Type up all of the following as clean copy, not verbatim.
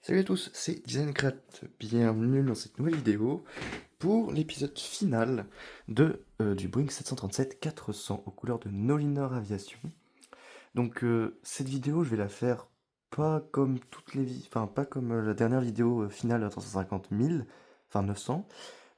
Salut à tous, c'est DesignCrat. Bienvenue dans cette nouvelle vidéo pour l'épisode final du Boeing 737-400 aux couleurs de Nolinor Aviation. Donc cette vidéo, je vais la faire pas comme pas comme la dernière vidéo finale à 350 000, enfin 900.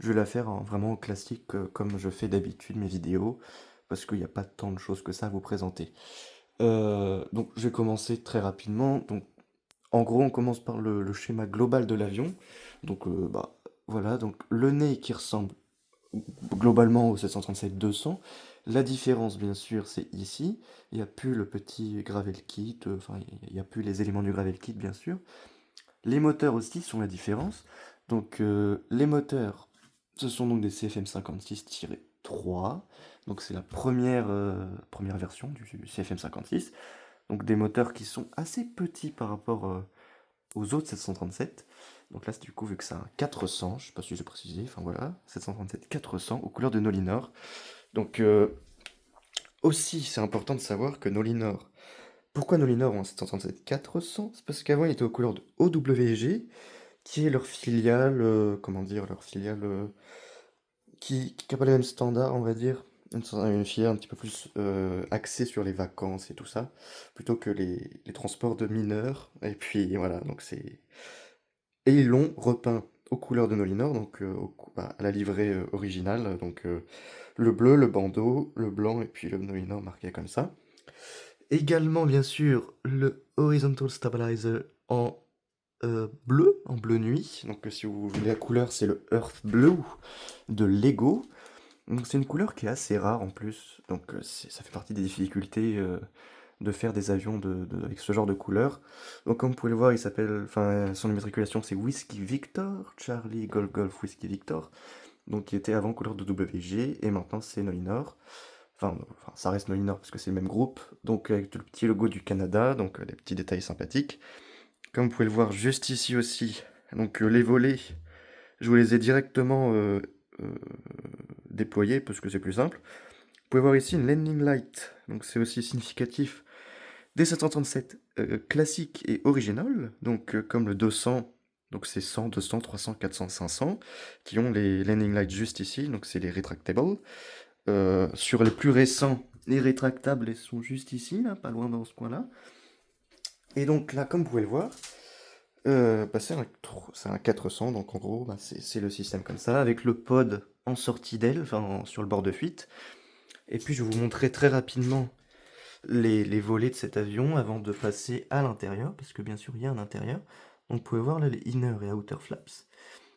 Je vais la faire vraiment classique comme je fais d'habitude mes vidéos parce qu'il n'y a pas tant de choses que ça à vous présenter. Donc je vais commencer très rapidement. Donc en gros, on commence par le schéma global de l'avion. Donc, voilà, donc le nez qui ressemble globalement au 737-200. La différence, bien sûr, c'est ici. Il n'y a plus le petit gravel kit, enfin, il n'y a plus les éléments du gravel kit, bien sûr. Les moteurs aussi sont la différence. Donc, les moteurs, ce sont donc des CFM56-3. Donc, c'est la première version du CFM56. Donc, des moteurs qui sont assez petits par rapport aux autres 737. Donc là, du coup, vu que c'est un 400, je sais pas si j'ai précisé, enfin voilà, 737 400 aux couleurs de Nolinor. Donc aussi, c'est important de savoir que Nolinor, pourquoi Nolinor ont un 737 400? C'est parce qu'avant, il était aux couleurs de OWG, qui est leur filiale, comment dire, leur filiale qui n'a pas les mêmes standards, on va dire. Une filiale un petit peu plus axée sur les vacances et tout ça, plutôt que les transports de mineurs. Et puis voilà, donc c'est et ils l'ont repeint aux couleurs de Nolinor, donc à la livrée originale, donc le bleu, le bandeau, le blanc et puis le Nolinor marqué comme ça. Également, bien sûr, le Horizontal Stabilizer en bleu nuit. Donc si vous voulez la couleur, c'est le Earth Blue de Lego. Donc c'est une couleur qui est assez rare en plus, donc ça fait partie des difficultés de faire des avions avec ce genre de couleur. Donc comme vous pouvez le voir, il s'appelle, enfin son immatriculation c'est Whiskey Victor, Charlie Golf Golf Whiskey Victor, donc il était avant couleur de WG et maintenant c'est Nolinor. Enfin, ça reste Nolinor parce que c'est le même groupe, donc avec le petit logo du Canada, donc des petits détails sympathiques. Comme vous pouvez le voir juste ici aussi, donc les volets, je vous les ai directement euh, déployés parce que c'est plus simple. Vous pouvez voir ici une landing light, donc c'est aussi significatif des 737 classiques et original, donc comme le 200, donc c'est 100, 200, 300, 400, 500, qui ont les landing lights juste ici, donc c'est les retractables. Sur les plus récents, les rétractables ils sont juste ici, là, pas loin dans ce coin-là. Et donc là, comme vous pouvez le voir, c'est un 400, donc en gros, c'est le système comme ça, avec le pod en sortie d'aile, sur le bord de fuite. Et puis je vais vous montrer très rapidement les volets de cet avion avant de passer à l'intérieur, parce que bien sûr il y a un intérieur. Donc vous pouvez voir là les inner et outer flaps.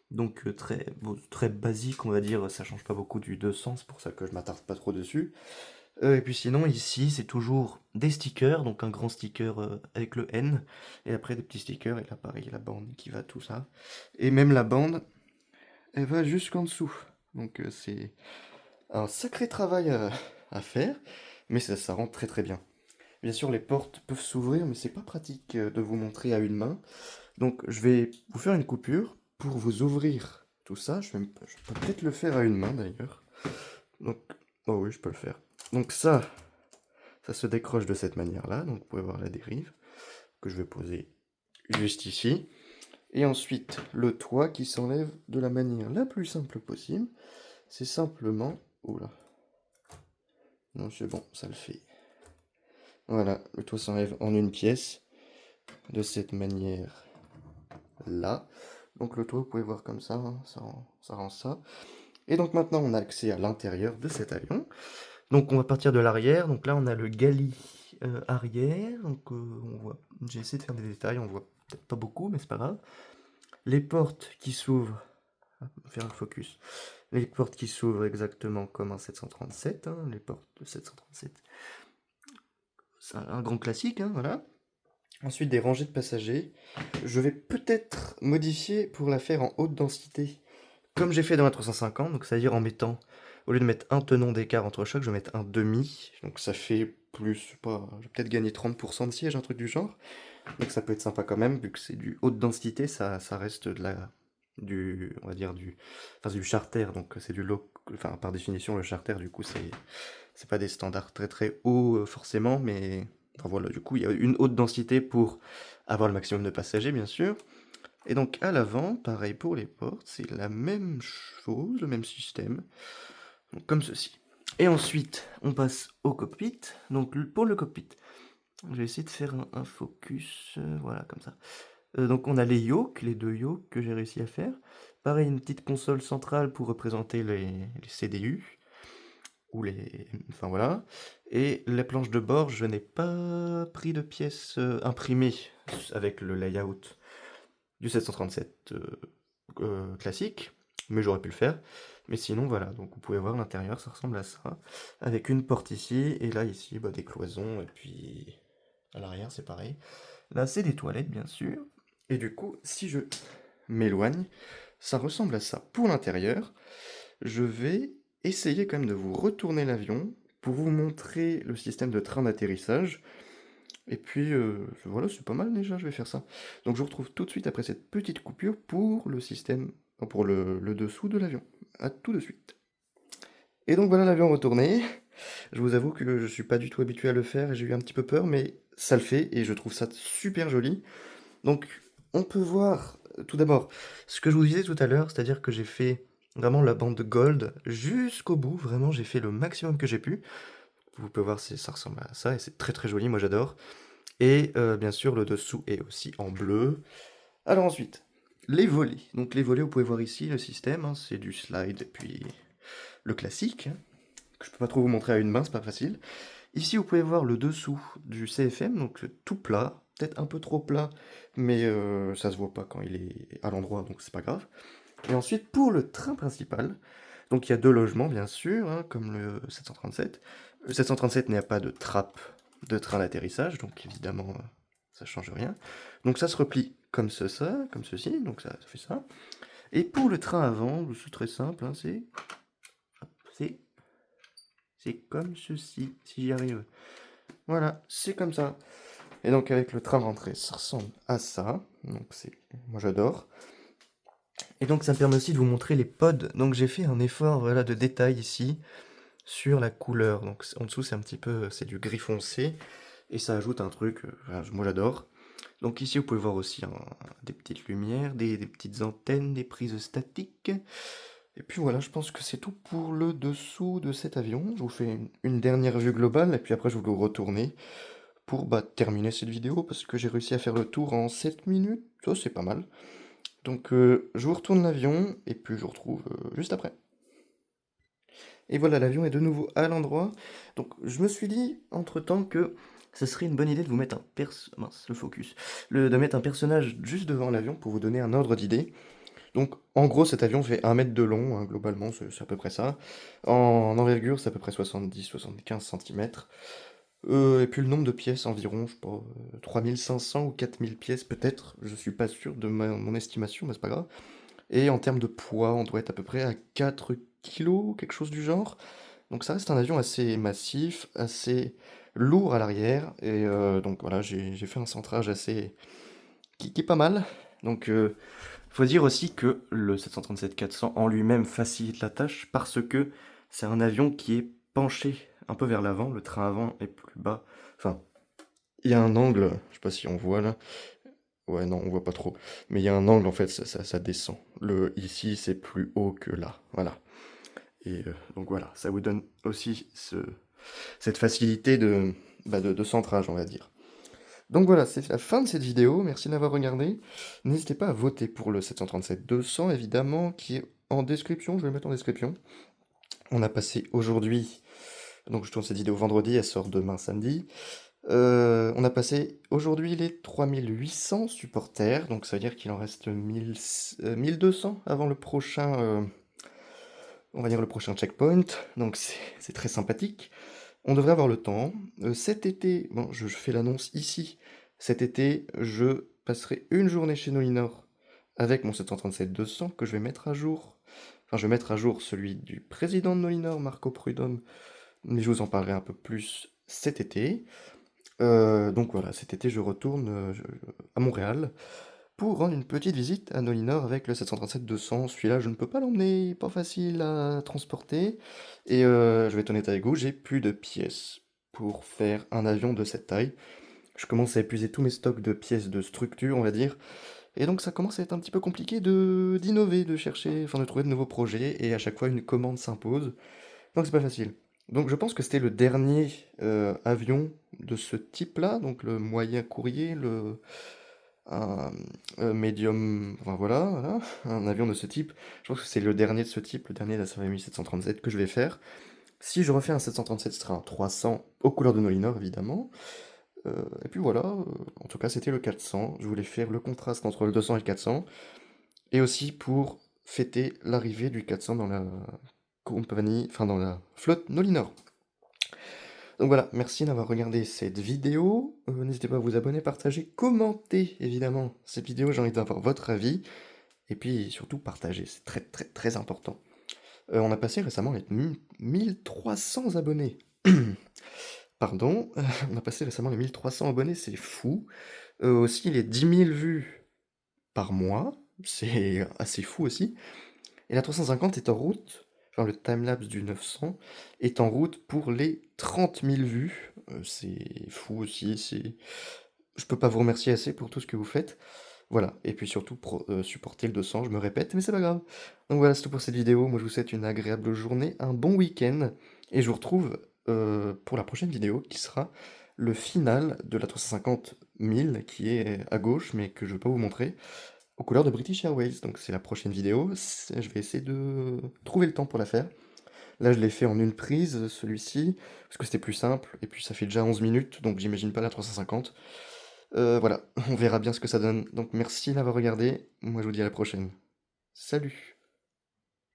Donc très basique on va dire, ça change pas beaucoup du 200, c'est pour ça que je m'attarde pas trop dessus. Et puis sinon ici c'est toujours des stickers, donc un grand sticker avec le N, et après des petits stickers, et là pareil la bande qui va tout ça. Et même la bande, elle va jusqu'en dessous. Donc c'est un sacré travail à faire, mais ça rend très très bien. Bien sûr, les portes peuvent s'ouvrir, mais c'est pas pratique de vous montrer à une main. Donc, je vais vous faire une coupure pour vous ouvrir tout ça. Je peux peut-être le faire à une main d'ailleurs. Donc, oh oui, je peux le faire. Donc ça se décroche de cette manière-là. Donc, vous pouvez voir la dérive que je vais poser juste ici. Et ensuite, le toit qui s'enlève de la manière la plus simple possible. C'est simplement... Oula. Non, c'est bon, ça le fait. Voilà, le toit s'enlève en une pièce de cette manière là. Donc le toit, vous pouvez voir comme ça, hein, ça rend ça. Et donc maintenant, on a accès à l'intérieur de cet avion. Donc on va partir de l'arrière. Donc là, on a le galley arrière. Donc on voit, j'ai essayé de faire des détails, on voit peut-être pas beaucoup, mais c'est pas grave. Les portes qui s'ouvrent, faire le focus. Les portes qui s'ouvrent exactement comme un 737, hein, les portes de 737. C'est un grand classique, hein, voilà. Ensuite, des rangées de passagers. Je vais peut-être modifier pour la faire en haute densité, comme j'ai fait dans la 350, donc c'est-à-dire en mettant, au lieu de mettre un tenon d'écart entre chocs, je vais mettre un demi, donc ça fait plus, je sais pas, je vais peut-être gagner 30% de siège, un truc du genre, donc ça peut être sympa quand même, vu que c'est du haute densité, ça reste on va dire du charter, donc c'est du low, enfin par définition le charter, du coup c'est pas des standards très très hauts forcément, mais enfin, voilà, du coup il y a une haute densité pour avoir le maximum de passagers bien sûr. Et donc à l'avant, pareil pour les portes, c'est la même chose, le même système, donc comme ceci. Et ensuite, on passe au cockpit. Donc pour le cockpit, je vais essayer de faire un focus, voilà, comme ça. Donc on a les yokes, les deux yokes que j'ai réussi à faire. Pareil, une petite console centrale pour représenter les CDU, ou les... Enfin voilà. Et la planche de bord, je n'ai pas pris de pièces imprimées avec le layout du 737 classique, mais j'aurais pu le faire. Mais sinon, voilà, donc vous pouvez voir l'intérieur, ça ressemble à ça, avec une porte ici, et là, ici, bah, des cloisons, et puis à l'arrière, c'est pareil. Là, c'est des toilettes, bien sûr. Et du coup, si je m'éloigne, ça ressemble à ça. Pour l'intérieur, je vais essayer quand même de vous retourner l'avion pour vous montrer le système de train d'atterrissage. Et puis, voilà, c'est pas mal déjà, je vais faire ça. Donc je vous retrouve tout de suite après cette petite coupure pour le système, enfin, pour le dessous de l'avion. À tout de suite. Et donc voilà l'avion retourné. Je vous avoue que je suis pas du tout habitué à le faire et j'ai eu un petit peu peur, mais ça le fait et je trouve ça super joli. Donc on peut voir tout d'abord ce que je vous disais tout à l'heure, c'est-à-dire que j'ai fait vraiment la bande gold jusqu'au bout, vraiment j'ai fait le maximum que j'ai pu. Vous pouvez voir, ça ressemble à ça et c'est très très joli, moi j'adore. Et bien sûr, le dessous est aussi en bleu. Alors ensuite, les volets. Donc les volets, vous pouvez voir ici le système, hein, c'est du slide et puis le classique, hein, que je peux pas trop vous montrer à une main, c'est pas facile. Ici, vous pouvez voir le dessous du CFM, donc tout plat, peut-être un peu trop plat, mais ça se voit pas quand il est à l'endroit, donc c'est pas grave. Et ensuite, pour le train principal, donc il y a deux logements, bien sûr, hein, comme le 737. Le 737 n'a pas de trappe de train d'atterrissage, donc évidemment, ça change rien. Donc ça se replie comme ça, comme ceci, donc ça fait ça. Et pour le train avant, c'est très simple, hein, c'est c'est comme ceci, si j'y arrive. Voilà, c'est comme ça. Et donc avec le train d'entrée, ça ressemble à ça. Donc moi j'adore. Et donc ça me permet aussi de vous montrer les pods. Donc j'ai fait un effort, voilà, de détail ici sur la couleur. Donc en dessous c'est un petit peu, c'est du gris foncé et ça ajoute un truc, voilà, moi j'adore. Donc ici vous pouvez voir aussi des petites lumières, des petites antennes, des prises statiques. Et puis voilà, je pense que c'est tout pour le dessous de cet avion. Je vous fais une dernière vue globale et puis après je vais vous retourner pour terminer cette vidéo parce que j'ai réussi à faire le tour en 7 minutes. Ça c'est pas mal. Donc je vous retourne l'avion et puis je vous retrouve juste après. Et voilà, l'avion est de nouveau à l'endroit. Donc je me suis dit entre-temps que ce serait une bonne idée de vous mettre mince, le focus. De mettre un personnage juste devant l'avion pour vous donner un ordre d'idée. Donc en gros cet avion fait 1 mètre de long, hein, globalement c'est à peu près ça. En envergure c'est à peu près 70-75 cm. Et puis le nombre de pièces environ, je sais pas, 3500 ou 4000 pièces peut-être, je suis pas sûr de mon estimation, mais c'est pas grave. Et en termes de poids, on doit être à peu près à 4 kilos, quelque chose du genre. Donc ça reste un avion assez massif, assez lourd à l'arrière, et donc voilà, j'ai fait un centrage qui est pas mal. Donc faut dire aussi que le 737-400 en lui-même facilite la tâche parce que c'est un avion qui est penché un peu vers l'avant, le train avant est plus bas. Enfin, il y a un angle, je sais pas si on voit là. Ouais, non, on voit pas trop. Mais il y a un angle, en fait, ça descend. Ici, c'est plus haut que là. Voilà. Et donc voilà, ça vous donne aussi cette facilité de centrage, on va dire. Donc voilà, c'est la fin de cette vidéo. Merci de l'avoir regardé. N'hésitez pas à voter pour le 737-200, évidemment, qui est en description. Je vais le mettre en description. On a passé aujourd'hui, donc je tourne cette vidéo vendredi, elle sort demain samedi. On a passé aujourd'hui les 3800 supporters, donc ça veut dire qu'il en reste 1200 avant le prochain, on va dire le prochain checkpoint, donc c'est très sympathique. On devrait avoir le temps. Cet été, bon, je fais l'annonce ici, cet été, je passerai une journée chez Nolinor avec mon 737-200 que je vais mettre à jour. Enfin, je vais mettre à jour celui du président de Nolinor, Marco Prudhomme, mais je vous en parlerai un peu plus cet été. Donc voilà, cet été, je retourne à Montréal pour rendre une petite visite à Nolinor avec le 737-200. Celui-là, je ne peux pas l'emmener, pas facile à transporter. Et je vais être honnête avec vous, j'ai plus de pièces pour faire un avion de cette taille. Je commence à épuiser tous mes stocks de pièces de structure, on va dire. Et donc ça commence à être un petit peu compliqué de d'innover, de chercher, enfin de trouver de nouveaux projets, et à chaque fois une commande s'impose, donc c'est pas facile. Donc je pense que c'était le dernier avion de ce type-là, donc le moyen courrier, un, médium, enfin voilà, voilà, un avion de ce type. Je pense que c'est le dernier de ce type, le dernier de la série 1737 que je vais faire. Si je refais un 737, ce sera un 300 aux couleurs de Nolinor, évidemment. Et puis voilà, en tout cas c'était le 400. Je voulais faire le contraste entre le 200 et le 400. Et aussi pour fêter l'arrivée du 400 dans la compagnie, enfin dans la flotte Nolinor. Donc voilà, merci d'avoir regardé cette vidéo. N'hésitez pas à vous abonner, partager, commenter évidemment cette vidéo, j'ai envie d'avoir votre avis. Et puis surtout partager, c'est très très très important. On a passé récemment les 1300 abonnés. Pardon, on a passé récemment les 1300 abonnés, c'est fou. Aussi les 10 000 vues par mois, c'est assez fou aussi. Et la 350 est en route, enfin le timelapse du 900 est en route pour les 30 000 vues. C'est fou aussi, je peux pas vous remercier assez pour tout ce que vous faites. Voilà, et puis surtout supporter le 200, je me répète, mais c'est pas grave. Donc voilà, c'est tout pour cette vidéo. Moi je vous souhaite une agréable journée, un bon week-end, et je vous retrouve pour la prochaine vidéo qui sera le final de la 350 000 qui est à gauche, mais que je vais pas vous montrer, aux couleurs de British Airways. Donc c'est la prochaine vidéo. Je vais essayer de trouver le temps pour la faire. Là, je l'ai fait en une prise, celui-ci, parce que c'était plus simple, et puis ça fait déjà 11 minutes, donc j'imagine pas la 350. Voilà, on verra bien ce que ça donne. Donc merci d'avoir regardé, moi je vous dis à la prochaine. Salut!